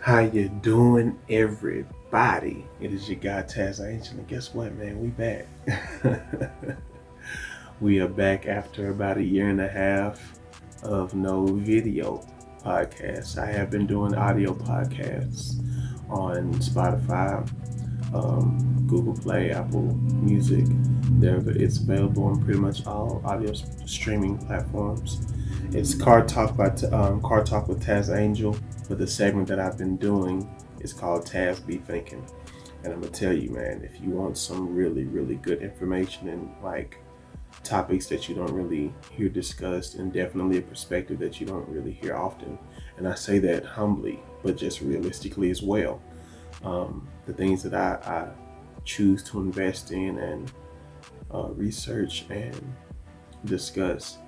How you doing, everybody? It is your guy Tazz, and guess what, man? We back. We are back after about a year and a half of no video podcasts. I have been doing audio podcasts on Spotify, Google Play, Apple Music. It's available on pretty much all audio streaming platforms. It's Car Talk with Taz Angel, but the segment that I've been doing is called Taz Be Thinking. And I'm gonna tell you, man, if you want some really, really good information and like topics that you don't really hear discussed, and definitely a perspective that you don't really hear often, and I say that humbly, but just realistically as well. The things that I choose to invest in and research and discuss,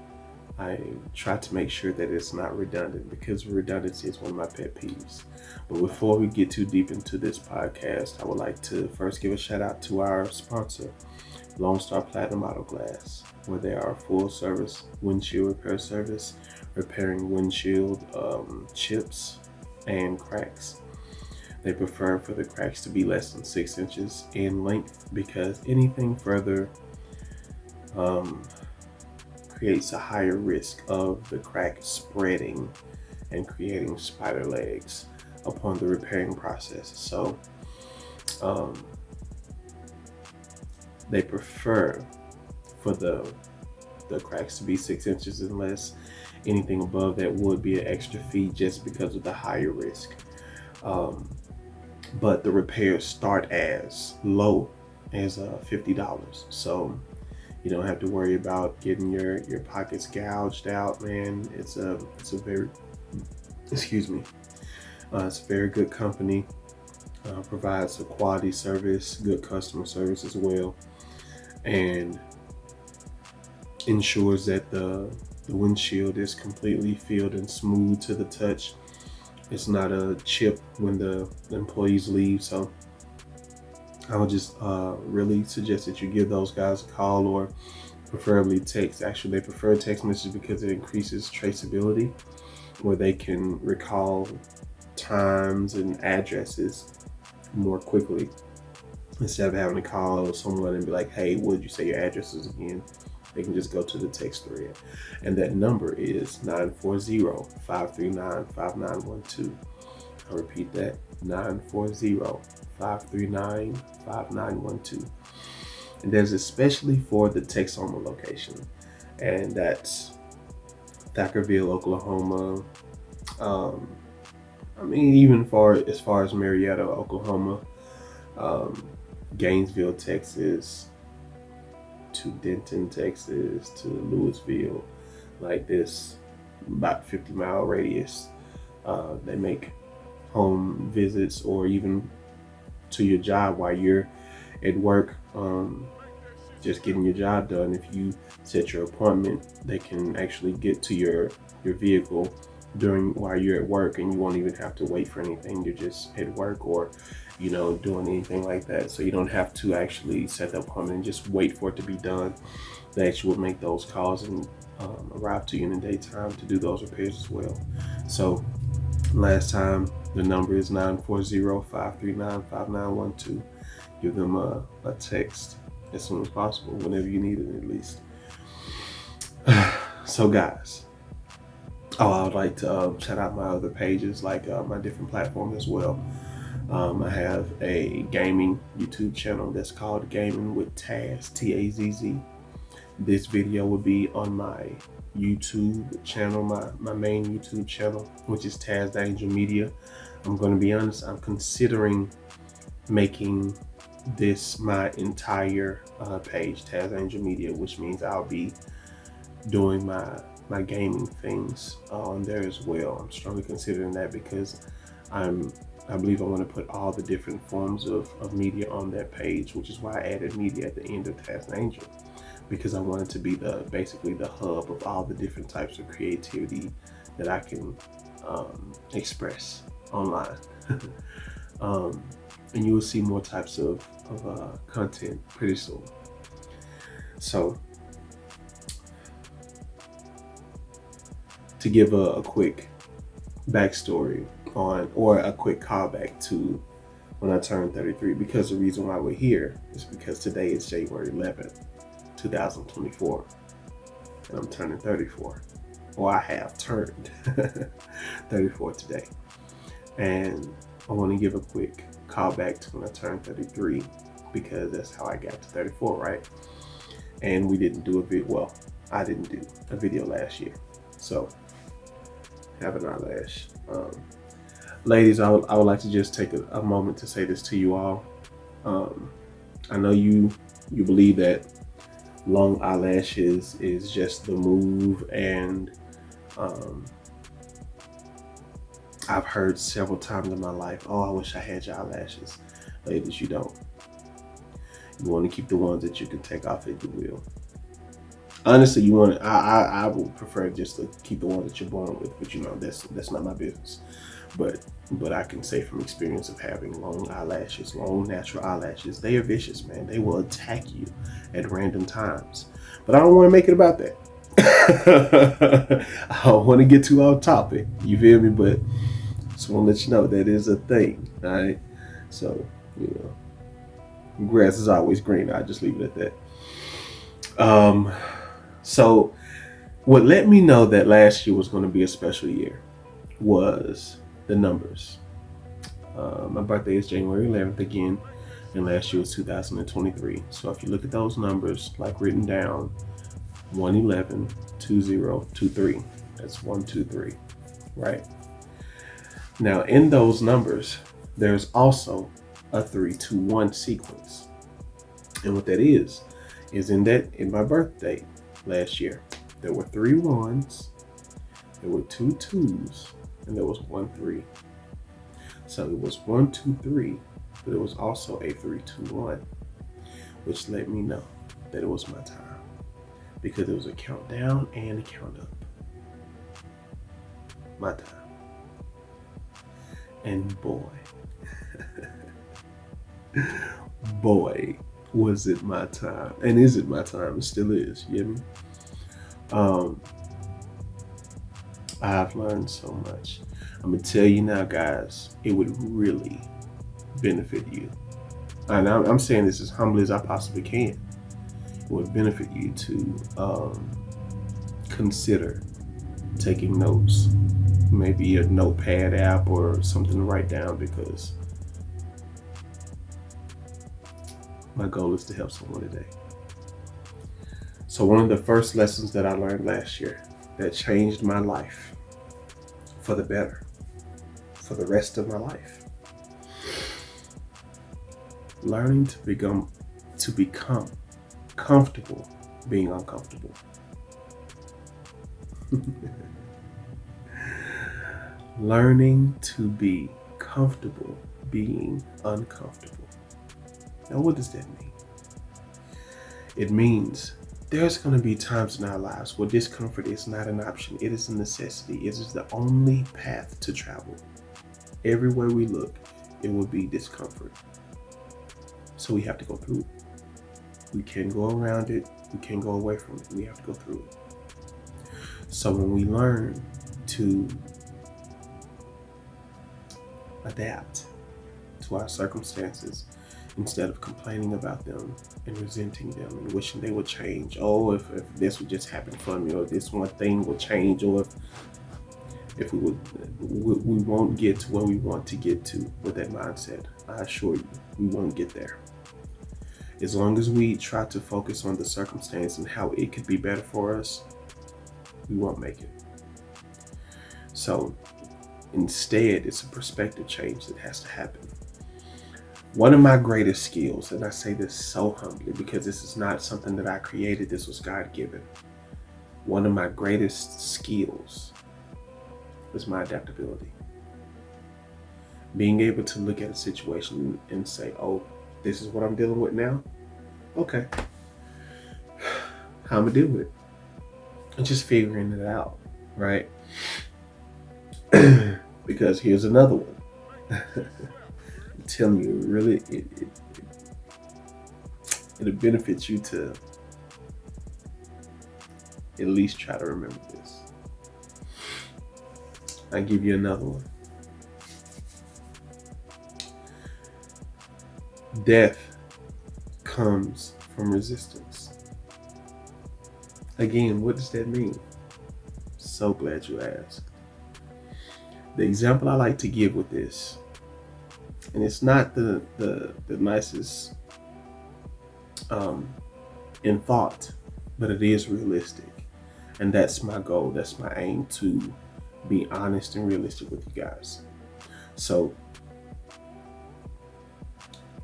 I try to make sure that it's not redundant, because redundancy is one of my pet peeves. But before we get too deep into this podcast, I would like to first give a shout out to our sponsor, Lone Star Platinum Auto Glass, where they are a full service windshield repair service, repairing windshield chips and cracks. They prefer for the cracks to be less than 6 inches in length, because anything further creates a higher risk of the crack spreading and creating spider legs upon the repairing process. So they prefer for the cracks to be 6 inches and less. Anything above that would be an extra fee just because of the higher risk. But the repairs start as low as $50. So you don't have to worry about getting your pockets gouged out, man. It's a very, excuse me, it's a very good company. Provides a quality service, good customer service as well, and ensures that the windshield is completely filled and smooth to the touch. It's not a chip when the employees leave. So I would just really suggest that you give those guys a call, or preferably text. Actually, they prefer text message because it increases traceability, where they can recall times and addresses more quickly, instead of having to call someone and be like, hey, what did you say your address is again? They can just go to the text thread. And that number is 940-539-5912. I'll repeat that, 940-539-5912. And there's especially for the Texoma location, and that's Thackerville, Oklahoma. Even as far as Marietta, Oklahoma, Gainesville, Texas, to Denton, Texas, to Louisville, like this, about 50-mile radius. They make home visits, or even to your job while you're at work, just getting your job done. If you set your appointment, they can actually get to your vehicle while you're at work, and you won't even have to wait for anything. You're just at work, or doing anything like that. So you don't have to actually set the appointment and just wait for it to be done. They actually will make those calls and arrive to you in the daytime to do those repairs as well. So last time, the number is 940-539-5912. Give them a text as soon as possible, whenever you need it, at least. So guys, I would like to shout out my other pages, like my different platforms as well. I have a gaming YouTube channel that's called Gaming with Tazz, Tazz. This video will be on my YouTube channel, my main YouTube channel, which is Tazz Angel Media. I'm going to be honest, I'm considering making this my entire page, Tazz Angel Media, which means I'll be doing my gaming things on there as well. I'm strongly considering that, because I believe I want to put all the different forms of media on that page, which is why I added media at the end of Tazz Angel, because I want it to be basically the hub of all the different types of creativity that I can express online. And you will see more types of content pretty soon. So to give a quick backstory on, or a quick callback to when I turned 33, because the reason why we're here is because today is January 11th, 2024, and I'm turning 34. Or I have turned 34 today. And I want to give a quick callback to when I turned 33, because that's how I got to 34, right? And we didn't do a video. Well, I didn't do a video last year. So, have an eyelash. Ladies, I would like to just take a moment to say this to you all. I know you believe that long eyelashes is just the move, and I've heard several times in my life, oh, I wish I had your eyelashes. Ladies, you don't. You want to keep the ones that you can take off if you will. Honestly, you want. I would prefer just to keep the ones that you're born with, but you know that's not my business. But I can say from experience of having long eyelashes, long natural eyelashes, they are vicious, man. They will attack you at random times. But I don't want to make it about that. I don't want to get too off topic. You feel me? But just want to let you know that is a thing. All right. So grass is always green. I just leave it at that. So what let me know that last year was going to be a special year was the numbers. My birthday is January 11th again, and last year was 2023. So if you look at those numbers, like written down, 111, 2023. That's 123, right? Now in those numbers, there's also a 3-2-1 sequence, and what that is in my birthday last year, there were 3 1s, there were 2 2s, and there was 1 3. So it was 1 2 3, but it was also a 3-2-1, which let me know that it was my time, because it was a countdown and a count up. My time. And boy, was it my time. And is it my time? It still is. You hear me? I've learned so much. I'm gonna tell you now, guys, it would really benefit you. And I'm saying this as humbly as I possibly can. It would benefit you to consider taking notes. Maybe a notepad app or something to write down, because my goal is to help someone today. So one of the first lessons that I learned last year that changed my life for the better, for the rest of my life, learning to become comfortable being uncomfortable. Learning to be comfortable being uncomfortable. Now, what does that mean? It means there's going to be times in our lives where discomfort is not an option. It is a necessity. It is the only path to travel. Everywhere we look, it will be discomfort. So we have to go through it. We can't go around it. We can't go away from it. We have to go through it. So when we learn to adapt to our circumstances, instead of complaining about them and resenting them and wishing they would change. Oh, if this would just happen for me, or this one thing will change, or if we won't get to where we want to get to with that mindset. I assure you, we won't get there. As long as we try to focus on the circumstance and how it could be better for us, we won't make it. So instead, it's a perspective change that has to happen. One of my greatest skills, and I say this so humbly because this is not something that I created, this was God-given. One of my greatest skills is my adaptability. Being able to look at a situation and say, oh, this is what I'm dealing with now? Okay. How am I dealing with it? And just figuring it out, right? Because here's another one. I'm telling you, really, it'll benefit you to at least try to remember this. I'll give you another one. Death comes from resistance. Again, what does that mean? So glad you asked. The example I like to give with this, and it's not the nicest in thought, but it is realistic. And that's my goal. That's my aim, to be honest and realistic with you guys. So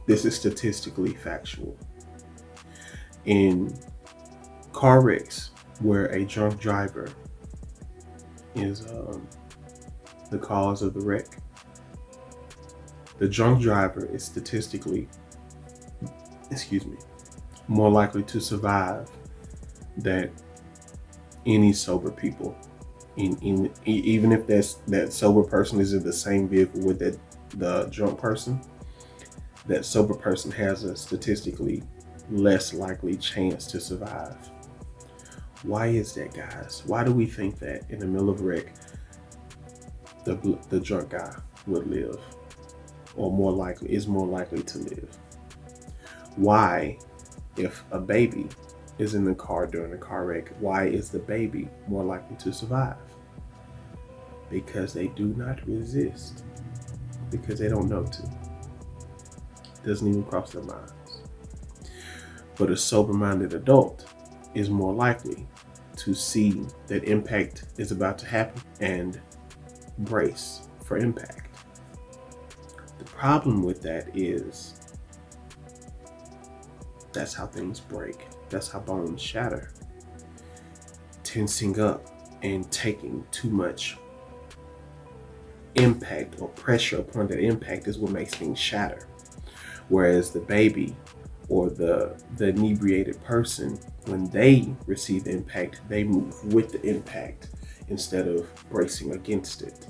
this is statistically factual. In car wrecks where a drunk driver is the cause of the wreck, the drunk driver is statistically, more likely to survive than any sober people. Even if that sober person is in the same vehicle with the drunk person, that sober person has a statistically less likely chance to survive. Why is that, guys? Why do we think that in the middle of a wreck, the drunk guy would live, or is more likely to live? Why, if a baby is in the car during a car wreck, why is the baby more likely to survive? Because they do not resist, because they don't know to. Doesn't even cross their minds. But a sober-minded adult is more likely to see that impact is about to happen and brace for impact. The problem with that is that's how things break. That's how bones shatter. Tensing up and taking too much impact or pressure upon that impact is what makes things shatter. Whereas the baby or the inebriated person, when they receive the impact, they move with the impact instead of bracing against it.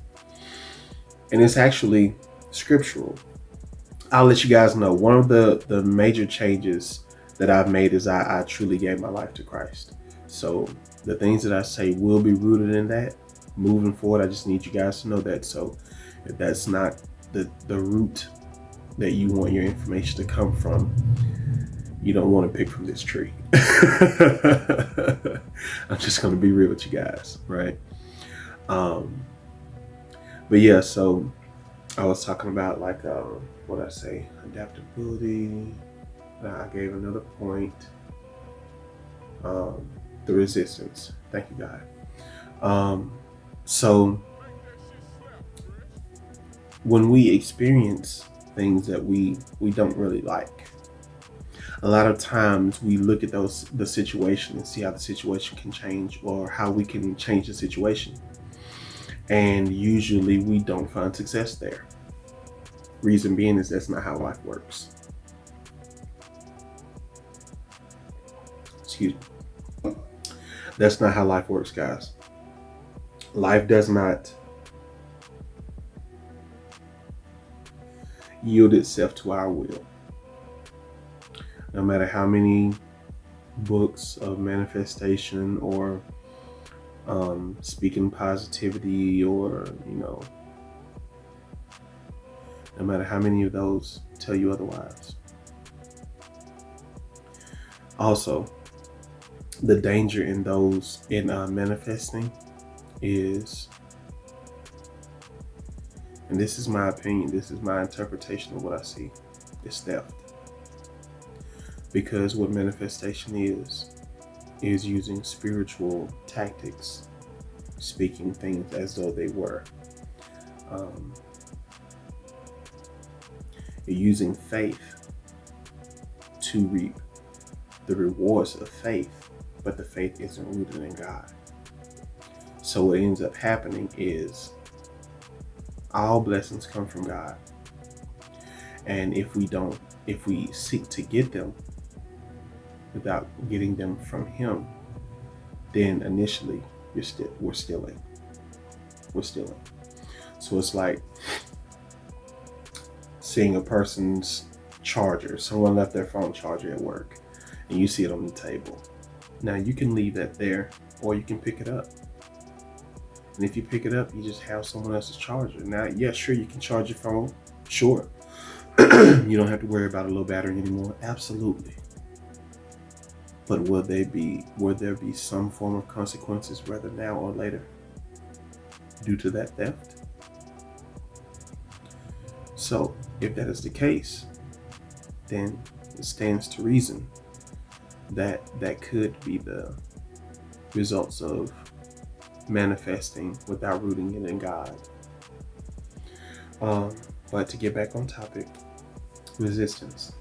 And it's actually scriptural. I'll let you guys know, one of the major changes that I've made is I truly gave my life to Christ. So the things that I say will be rooted in that. Moving forward, I just need you guys to know that. So if that's not the root that you want your information to come from, you don't want to pick from this tree. I'm just going to be real with you guys, right? But yeah, so I was talking about what I say, adaptability. I gave another point. The resistance. Thank you, God. So when we experience things that we don't really like, a lot of times we look at the situation and see how the situation can change, or how we can change the situation. And usually we don't find success there. Reason being is that's not how life works. Excuse me. That's not how life works, guys. Life does not yield itself to our will. No matter how many books of manifestation or speaking positivity, or no matter how many of those tell you otherwise. Also, the danger in manifesting is, and this is my opinion, this is my interpretation of what I see, is theft. Because what manifestation is using spiritual tactics, speaking things as though they were. You're using faith to reap the rewards of faith, but the faith isn't rooted in God. So what ends up happening is all blessings come from God. And if we seek to get them without getting them from Him, then initially we're stealing. So it's like seeing a person's charger. Someone left their phone charger at work, and you see it on the table. Now you can leave that there, or you can pick it up. And if you pick it up, you just have someone else's charger. Now, yeah, sure, you can charge your phone, sure. You don't have to worry about a low battery anymore. Absolutely. But will there be some form of consequences, whether now or later, due to that theft? So if that is the case, then it stands to reason that that could be the results of manifesting without rooting it in God. But to get back on topic, resistance.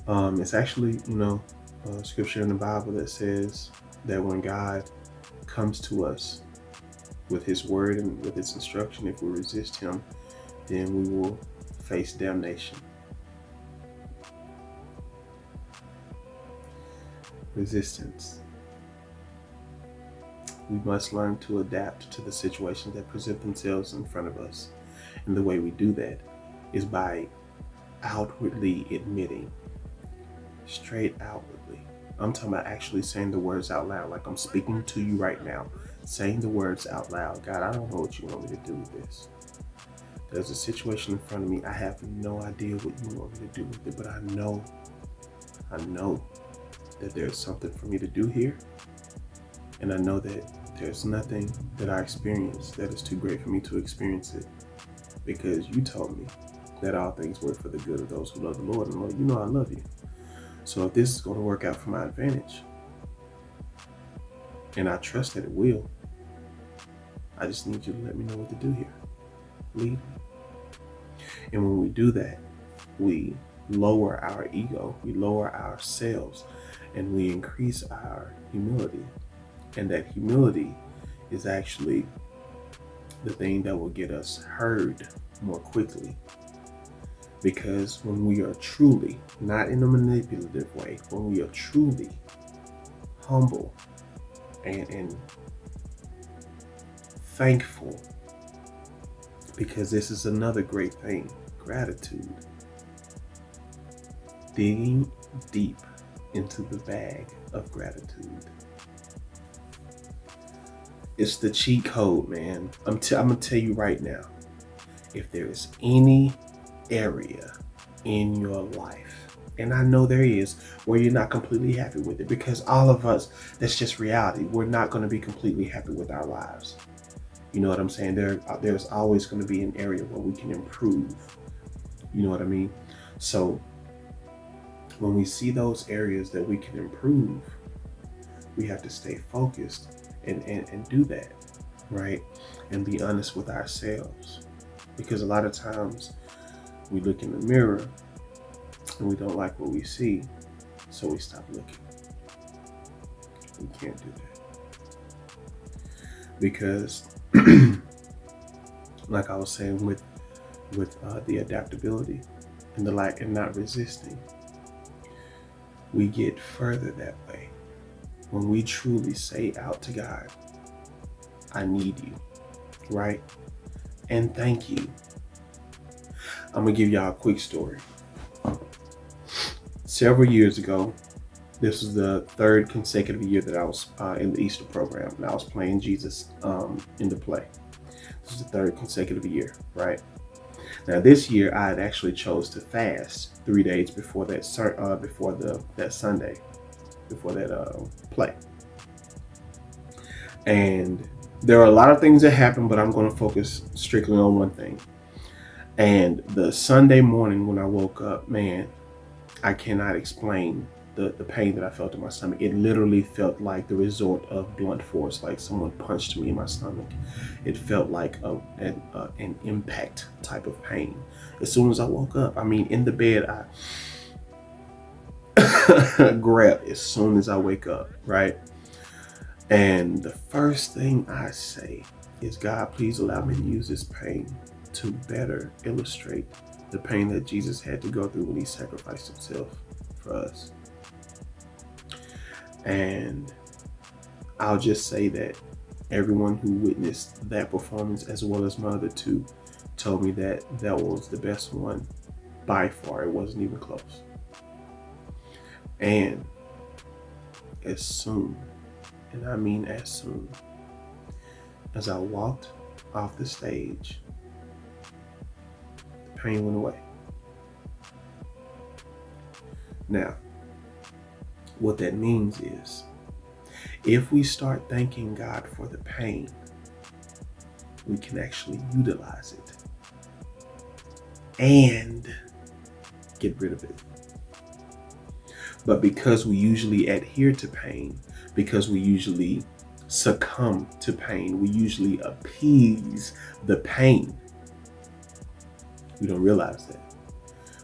It's actually, scripture in the Bible that says that when God comes to us with his word and with his instruction, if we resist him, then we will face damnation. Resistance. We must learn to adapt to the situations that present themselves in front of us. And the way we do that is by outwardly admitting, straight outwardly. I'm talking about actually saying the words out loud, like I'm speaking to you right now, saying the words out loud. God, I don't know what you want me to do with this. There's a situation in front of me. I have no idea what you want me to do with it, but I know that there's something for me to do here. And I know that there's nothing that I experience that is too great for me to experience it, because you told me that all things work for the good of those who love the Lord. And Lord, you know I love you. So if this is going to work out for my advantage, and I trust that it will, I just need you to let me know what to do here. Lead me. And when we do that, we lower our ego, we lower ourselves, and we increase our humility. And that humility is actually the thing that will get us heard more quickly. Because when we are truly, not in a manipulative way, when we are truly humble and thankful, because this is another great thing, gratitude. Digging deep into the bag of gratitude. It's the cheat code, man. I'm gonna tell you right now, if there is any area in your life, and I know there is, where you're not completely happy with it, because all of us, that's just reality. We're not going to be completely happy with our lives. You know what I'm saying? There's always going to be an area where we can improve. You know what I mean? So when we see those areas that we can improve, we have to stay focused and do that, right? And be honest with ourselves. Because a lot of times we look in the mirror and we don't like what we see, so we stop looking. We can't do that. Because like I was saying with the adaptability and the lack and not resisting, we get further that way when we truly say out to God, I need you, right? And thank you. I'm gonna give y'all a quick story. Several years ago, this was the third consecutive year that I was in the Easter program, and I was playing Jesus in the play. This is the third consecutive year, right? Now this year, I had actually chose to fast 3 days before that Sunday, before that play. And there are a lot of things that happened, but I'm going to focus strictly on one thing. And the Sunday morning when I woke up, man, I cannot explain the pain that I felt in my stomach. It literally felt like the result of blunt force, like someone punched me in my stomach. It felt like an impact type of pain. As soon as I woke up, I mean, in the bed, I grab as soon as I wake up, right? And the first thing I say is, God, please allow me to use this pain to better illustrate the pain that Jesus had to go through when he sacrificed himself for us. And I'll just say that everyone who witnessed that performance, as well as my other two, told me that that was the best one by far. It wasn't even close. And as soon, and I mean as soon, as I walked off the stage, the pain went away. Now, what that means is, if we start thanking God for the pain, we can actually utilize it and get rid of it. But because we usually adhere to pain, because we usually succumb to pain, we usually appease the pain, we don't realize that.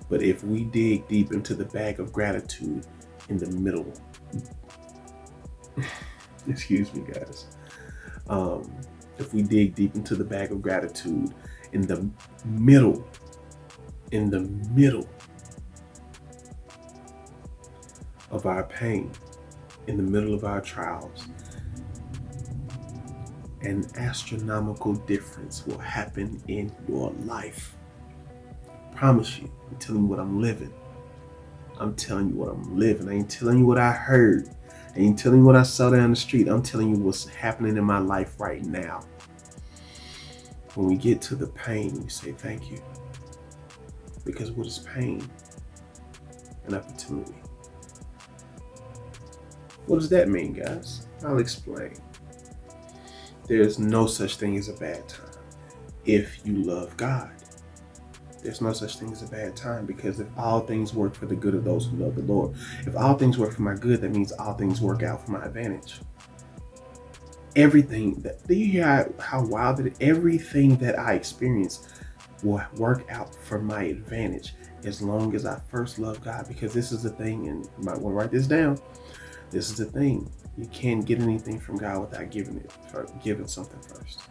But if we dig deep into the bag of gratitude in the middle, excuse me, guys. If we dig deep into the bag of gratitude in the middle of our pain, in the middle of our trials, an astronomical difference will happen in your life. I promise you. I'm telling you what I'm living. I'm telling you what I'm living. I ain't telling you what I heard. I ain't telling you what I saw down the street. I'm telling you what's happening in my life right now. When we get to the pain, we say thank you. Because what is pain? An opportunity. What does that mean, guys? I'll explain. There's no such thing as a bad time if you love God. There's no such thing as a bad time, because if all things work for the good of those who love the Lord, if all things work for my good, that means all things work out for my advantage. Everything, do you hear how wild it is? Everything that I experience will work out for my advantage as long as I first love God. Because this is the thing, and you might want to write this down. This is the thing. You can't get anything from God without giving something first.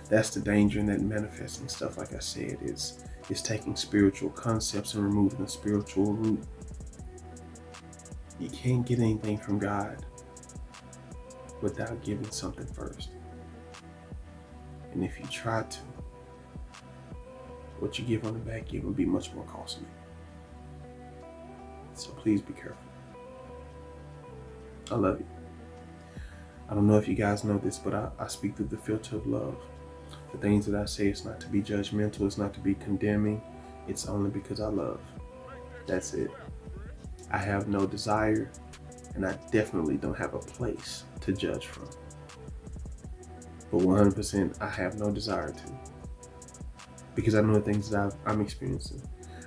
That's the danger in that manifesting stuff. Like I said, it's taking spiritual concepts and removing the spiritual root. You can't get anything from God without giving something first. And if you try to, what you give on the back end will be much more costly. So please be careful. I love you. I don't know if you guys know this, but I speak through the filter of love. The things that I say, it's not to be judgmental, it's not to be condemning, it's only because I love. That's it. I have no desire, and I definitely don't have a place to judge from. But 100%, I have no desire to. Because I know the things that I'm experiencing.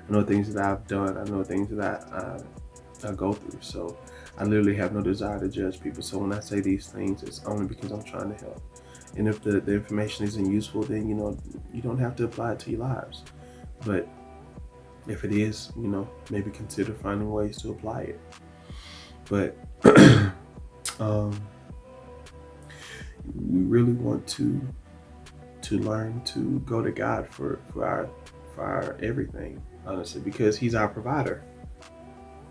I know things that I've done. I know things that I go through. So I literally have no desire to judge people. So when I say these things, it's only because I'm trying to help. And if the information isn't useful, then, you don't have to apply it to your lives. But if it is, maybe consider finding ways to apply it. But we really want to learn to go to God for our everything, honestly, because He's our provider.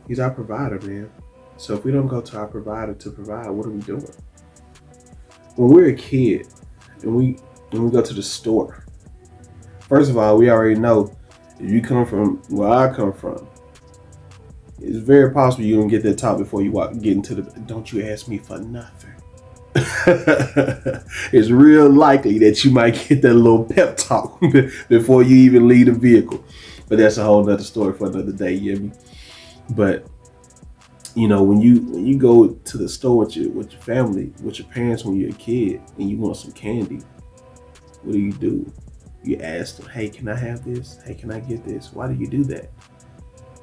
He's our provider, man. So if we don't go to our provider to provide, what are we doing? When we're a kid and we go to the store, first of all, we already know if you come from where I come from, it's very possible you're gonna get that talk before you get into the don't you ask me for nothing. It's real likely that you might get that little pep talk before you even leave the vehicle. But that's a whole nother story for another day, you hear me? But when you go to the store with your family, with your parents when you're a kid, and you want some candy, what do? You ask them, hey, can I have this? Hey, can I get this? Why do you do that?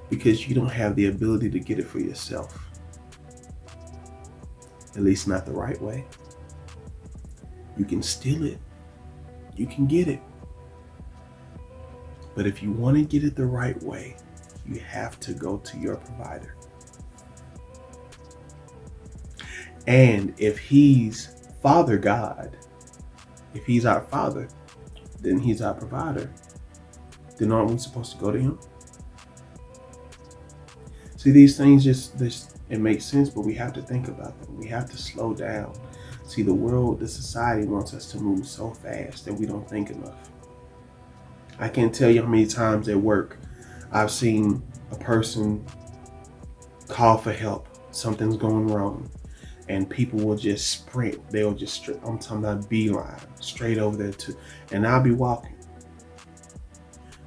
Because you don't have the ability to get it for yourself. At least not the right way. You can steal it. You can get it. But if you want to get it the right way, you have to go to your provider. And if He's Father God, if He's our Father, then He's our provider. Then aren't we supposed to go to Him? See, these things it makes sense, but we have to think about them. We have to slow down. See, the society wants us to move so fast that we don't think enough. I can't tell you how many times at work I've seen a person call for help. Something's going wrong. And people will just sprint. I'm talking about beeline, straight over there too. And I'll be walking.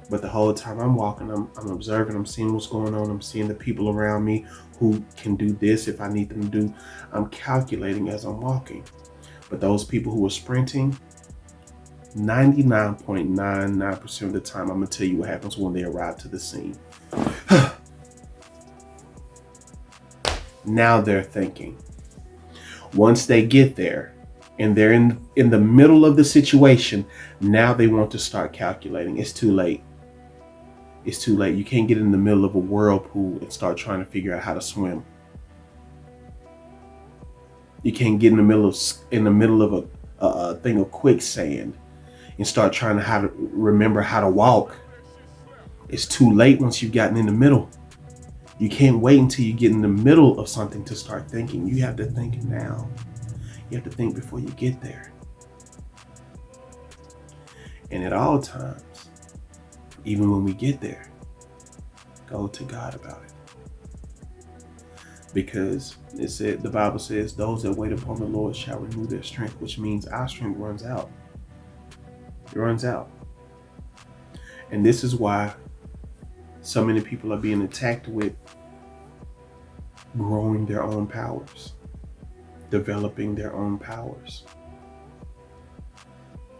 But the whole time I'm walking, I'm observing, I'm seeing what's going on. I'm seeing the people around me who can do this if I need them to do. I'm calculating as I'm walking. But those people who are sprinting, 99.99% of the time, I'm going to tell you what happens when they arrive to the scene. Now they're thinking. Once they get there and they're in the middle of the situation, now they want to start calculating. It's too late. It's too late. You can't get in the middle of a whirlpool and start trying to figure out how to swim. You can't get in the middle of a thing of quicksand and start trying to how to remember how to walk. It's too late once you've gotten in the middle. You can't wait until you get in the middle of something to start thinking. You have to think now. You have to think before you get there. And at all times, even when we get there, go to God about it. Because the Bible says, those that wait upon the Lord shall renew their strength, which means our strength runs out. It runs out. And this is why so many people are being attacked with growing their own powers, developing their own powers.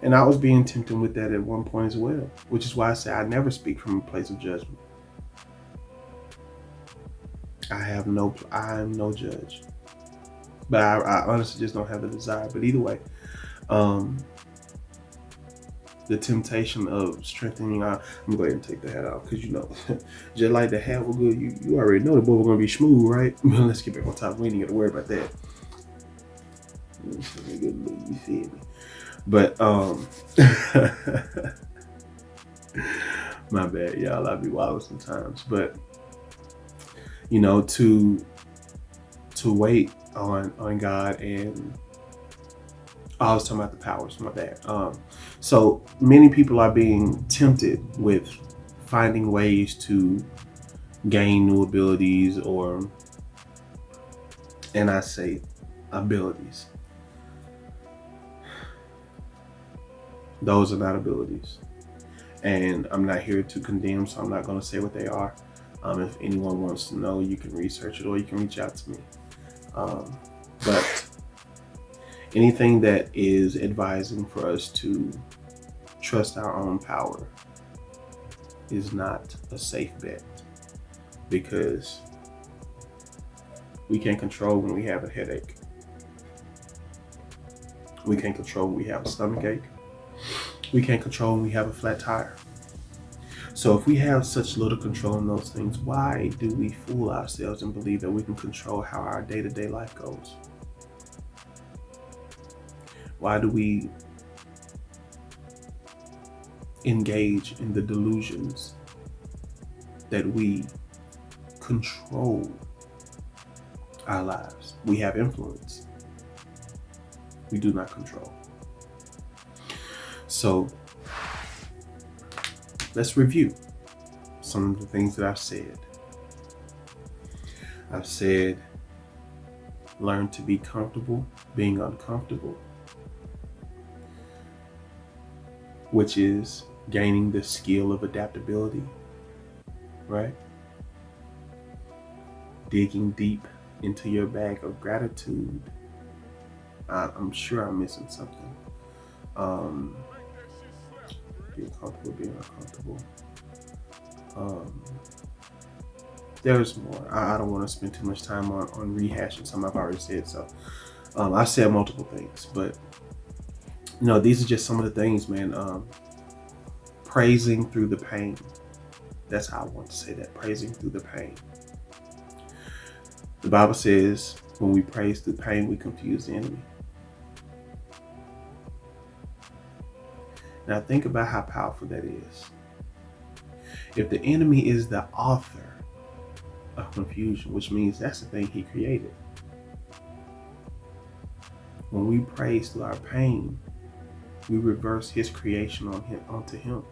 And I was being tempted with that at one point as well, which is why I say I never speak from a place of judgment. I am no judge, but I honestly just don't have the desire. But either way, the temptation of strengthening I'm gonna go ahead and take the hat off, because just like the hat was good, you already know the boy was gonna be smooth, right? Let's get back on top. We ain't got to worry about that. You feel me? But my bad, y'all. I be wild sometimes, but to wait on God. And I was talking about the powers, my bad. So many people are being tempted with finding ways to gain new abilities, and I say abilities. Those are not abilities. And I'm not here to condemn, so I'm not going to say what they are. If anyone wants to know, you can research it or you can reach out to me. But anything that is advising for us to trust our own power is not a safe bet, because we can't control when we have a headache. We can't control when we have a stomach ache. We can't control when we have a flat tire. So if we have such little control in those things, why do we fool ourselves and believe that we can control how our day-to-day life goes? Why do we engage in the delusions that we control our lives? We have influence. We do not control. So let's review some of the things that I've said. I've said, learn to be comfortable being uncomfortable, which is gaining the skill of adaptability, right? Digging deep into your bag of gratitude. I'm sure I'm missing something. Being comfortable, being uncomfortable. There's more. I don't want to spend too much time on rehashing some I've already said. So I've said multiple things, but these are just some of the things, man. Praising through the pain. That's how I want to say that. Praising through the pain. The Bible says when we praise through pain, we confuse the enemy. Now think about how powerful that is. If the enemy is the author of confusion, which means that's the thing he created. When we praise through our pain, we reverse his creation onto him.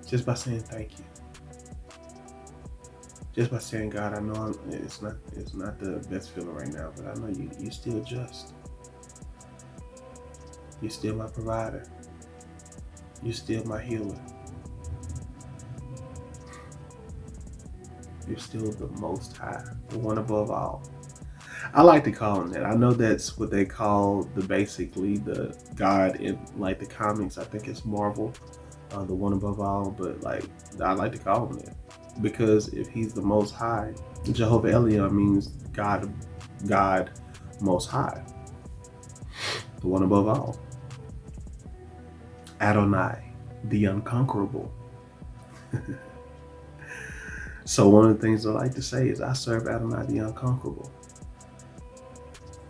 Just by saying thank you. Just by saying, God, I know it's not the best feeling right now, but I know you're still just. You're still my provider. You're still my healer. You're still the Most High, the one above all. I like to call him that. I know that's what they call basically the God in like the comics. I think it's Marvel, the one above all. But like I like to call him that because if he's the Most High, Jehovah Elyon means God Most High, the one above all. Adonai, the unconquerable. So one of the things I like to say is I serve Adonai, the unconquerable.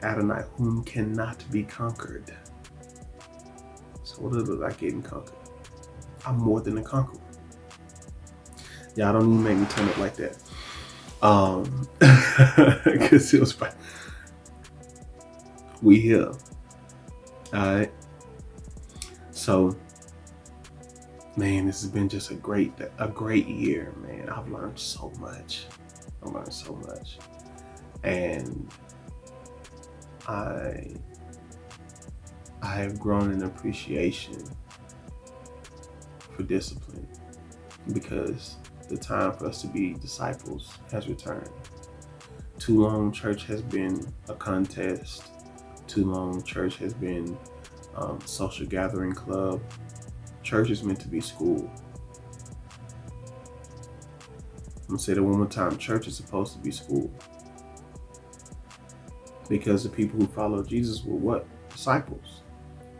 Adonai, whom cannot be conquered. So what does it look like getting conquered? I'm more than a conqueror. Y'all don't even make me turn up like that. Because it was fine. We here. Alright. So, man, this has been just a great year, man. I've learned so much. And I have grown an appreciation for discipline because the time for us to be disciples has returned. Too long church has been a contest. Too long church has been social gathering club. Church is meant to be school. I'm gonna say that one more time. Church is supposed to be school. Because the people who followed Jesus were what? Disciples,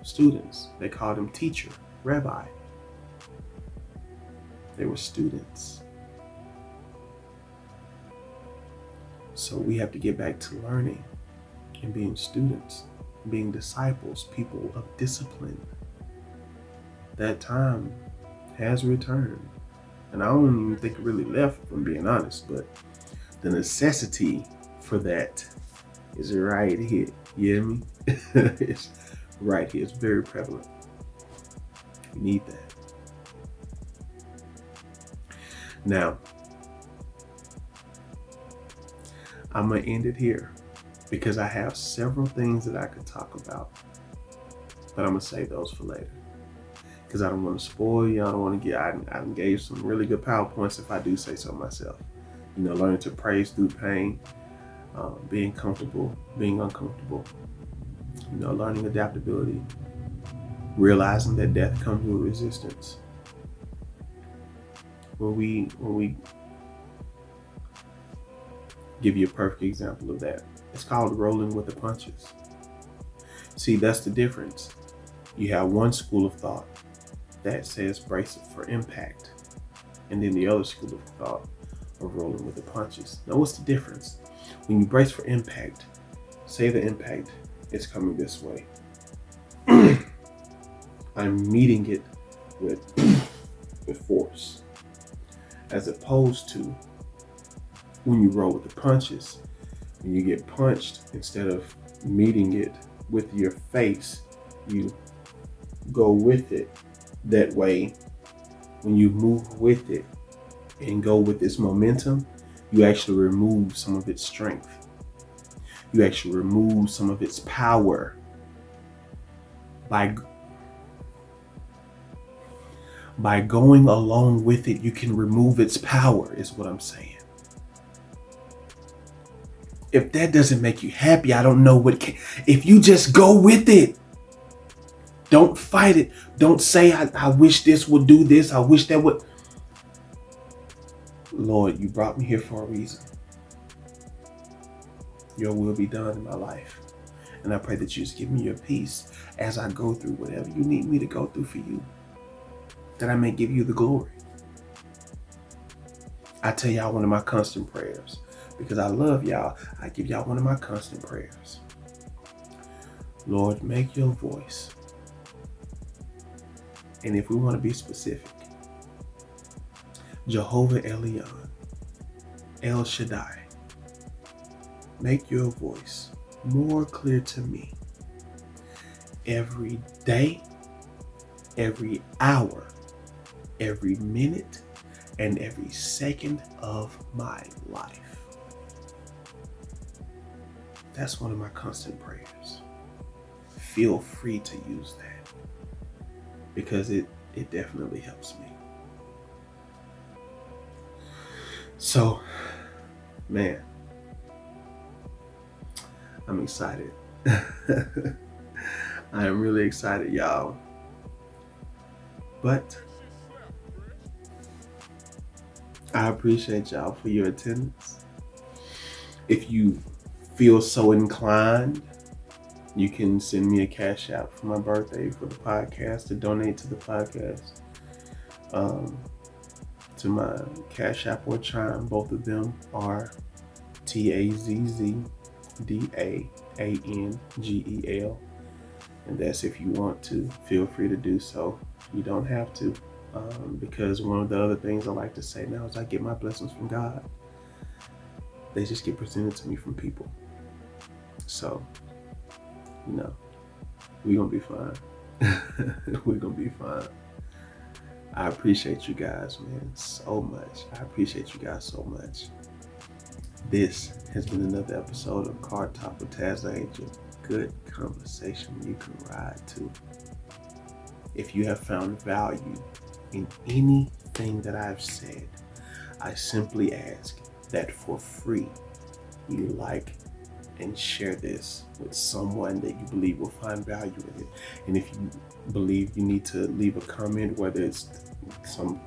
students. They called him teacher, rabbi. They were students. So we have to get back to learning and being students, being disciples, people of discipline. That time has returned. And I don't even think it really left, if I'm being honest, but the necessity for that is right here. You hear me? It's right here. It's very prevalent. We need that. Now, I'm going to end it here because I have several things that I could talk about, but I'm going to save those for later because I don't want to spoil you. I don't want to get, I gave some really good PowerPoints if I do say so myself. You know, learning to praise through pain, being comfortable, being uncomfortable, you know, learning adaptability, realizing that death comes with resistance. When we give you a perfect example of that, it's called rolling with the punches. See, that's the difference. You have one school of thought that says brace for impact, and then the other school of thought of rolling with the punches. Now, what's the difference? When you brace for impact, say the impact is coming this way. I'm meeting it with force. As opposed to when you roll with the punches, when you get punched, instead of meeting it with your face, you go with it. That way, when you move with it and go with its momentum, you actually remove some of its strength. You actually remove some of its power. By going along with it, you can remove its power, is what I'm saying. If that doesn't make you happy, I don't know what can. If you just go with it, don't fight it. Don't say, I wish this would do this. I wish that would. Lord, you brought me here for a reason. Your will be done in my life. And I pray that you just give me your peace as I go through whatever you need me to go through for you, that I may give you the glory. I tell y'all one of my constant prayers, because I love y'all, I give y'all one of my constant prayers. Lord, make your voice. And if we want to be specific, Jehovah Elyon, El Shaddai, make your voice more clear to me every day, every hour, every minute, and every second of my life. That's one of my constant prayers. Feel free to use that because it definitely helps me. So, man, I'm excited. I am really excited, y'all. But I appreciate y'all for your attendance. If you feel so inclined, you can send me a cash app for my birthday for the podcast to donate to the podcast. To my cash app or Chime, both of them are TazzDangel, and that's if you want to. Feel free to do so. You don't have to, because one of the other things I like to say now is I get my blessings from God. They just get presented to me from people. So, we're gonna be fine. We're gonna be fine. I appreciate you guys, man, so much. I appreciate you guys so much. This has been another episode of Car Talk with Tazz Angel. Good conversation you can ride to. If you have found value in anything that I've said, I simply ask that for free you like and share this with someone that you believe will find value in it. And if you believe you need to leave a comment, whether it's some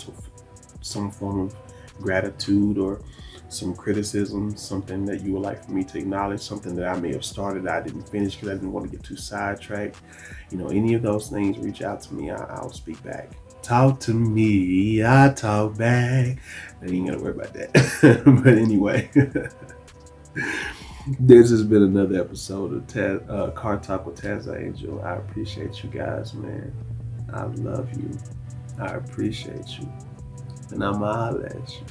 form of gratitude or some criticism, something that you would like for me to acknowledge, something that I may have started that I didn't finish because I didn't want to get too sidetracked, any of those things, reach out to me. I'll speak back. Talk to me, I talk back. I ain't gonna worry about that. But anyway, this has been another episode of Car Talk with Tazz Angel. I appreciate you guys, man. I love you. I appreciate you. And I'm holla at you.